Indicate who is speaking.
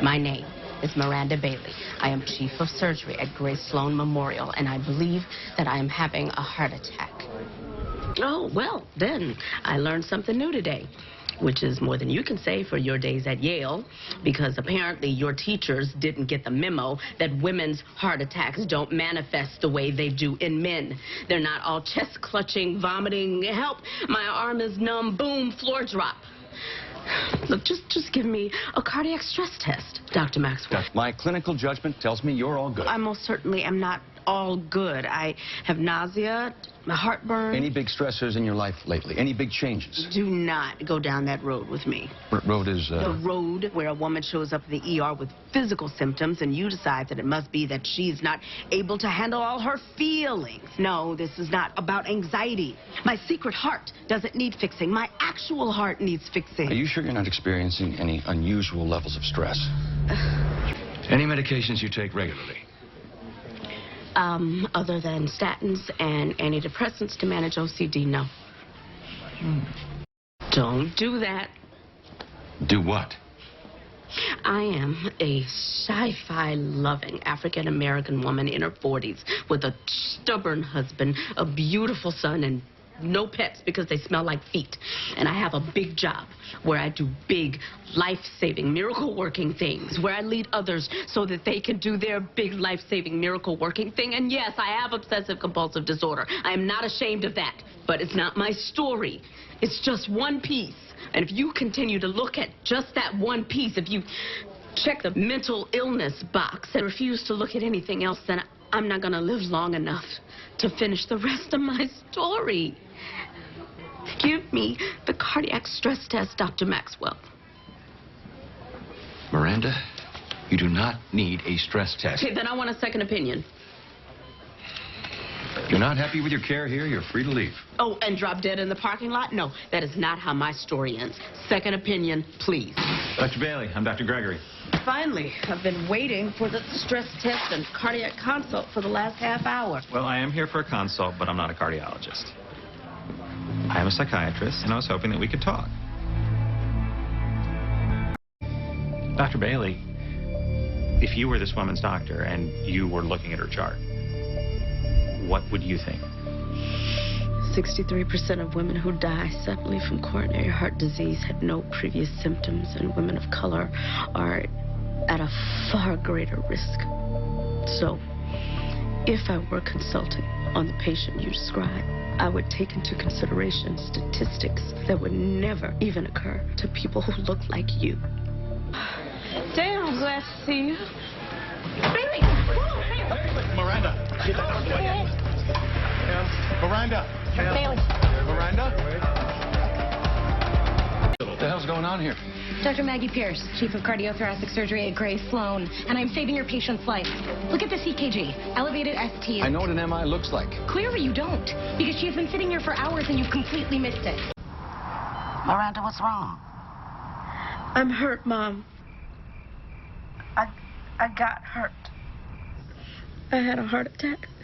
Speaker 1: My name is Miranda Bailey. I am Chief of Surgery at Grace Sloan Memorial, and I believe that I am having a heart attack. Oh, well, then, I learned something new today, which is more than you can say for your days at Yale, because apparently your teachers didn't get the memo that women's heart attacks don't manifest the way they do in men. They're not all chest-clutching, vomiting, help, my arm is numb, boom, floor drop. Look, just give me a cardiac stress test, Dr. Maxwell.
Speaker 2: My clinical judgment tells me you're all good.
Speaker 1: I most certainly am not all good. I have nausea, heartburn.
Speaker 2: Any big stressors in your life lately? Any big changes?
Speaker 1: Do not go down that road with me.
Speaker 2: What road is...
Speaker 1: The road where a woman shows up at the ER with physical symptoms and you decide that it must be that she's not able to handle all her feelings. No, this is not about anxiety. My secret heart doesn't need fixing. My actual heart needs fixing.
Speaker 2: Are you sure you're not experiencing any unusual levels of stress? Any medications you take regularly?
Speaker 1: Other than statins and antidepressants to manage OCD, no. Don't do that.
Speaker 2: Do what?
Speaker 1: I am a sci-fi loving African-American woman in her 40s with a stubborn husband, a beautiful son, and no pets because they smell like feet. And I have a big job where I do big, life-saving, miracle-working things, where I lead others so that they can do their big, life-saving, miracle-working thing. And yes, I have obsessive-compulsive disorder. I am not ashamed of that. But it's not my story. It's just one piece. And if you continue to look at just that one piece, if you check the mental illness box and refuse to look at anything else, then I'm not going to live long enough to finish the rest of my story. Give me the cardiac stress test, Dr. Maxwell.
Speaker 2: Miranda, you do not need a stress test.
Speaker 1: Okay, then I want a second opinion.
Speaker 2: If you're not happy with your care here, you're free to leave.
Speaker 1: Oh, and drop dead in the parking lot? No, that is not how my story ends. Second opinion, please.
Speaker 3: Dr. Bailey, I'm Dr. Gregory.
Speaker 1: Finally, I've been waiting for the stress test and cardiac consult for the last half hour.
Speaker 3: Well, I am here for a consult, but I'm not a cardiologist. I am a psychiatrist, and I was hoping that we could talk. Dr. Bailey, if you were this woman's doctor and you were looking at her chart, what would you think?
Speaker 1: 63% of women who die suddenly from coronary heart disease had no previous symptoms, and women of color are at a far greater risk. So, if I were consulting on the patient you described, I would take into consideration statistics that would never even occur to people who look like you.
Speaker 4: Damn, I'm glad to see you.
Speaker 1: Bailey!
Speaker 5: Miranda! Miranda!
Speaker 4: Bailey.
Speaker 5: Miranda? What the hell's going on here?
Speaker 4: Dr. Maggie Pierce, Chief of Cardiothoracic Surgery at Grace Sloan, and I'm saving your patient's life. Look at the EKG. Elevated ST.
Speaker 2: I know what an MI looks like.
Speaker 4: Clearly you don't, because she has been sitting here for hours and you've completely missed it.
Speaker 6: Miranda, what's wrong?
Speaker 1: I'm hurt, Mom.
Speaker 6: I got hurt.
Speaker 1: I had a heart attack.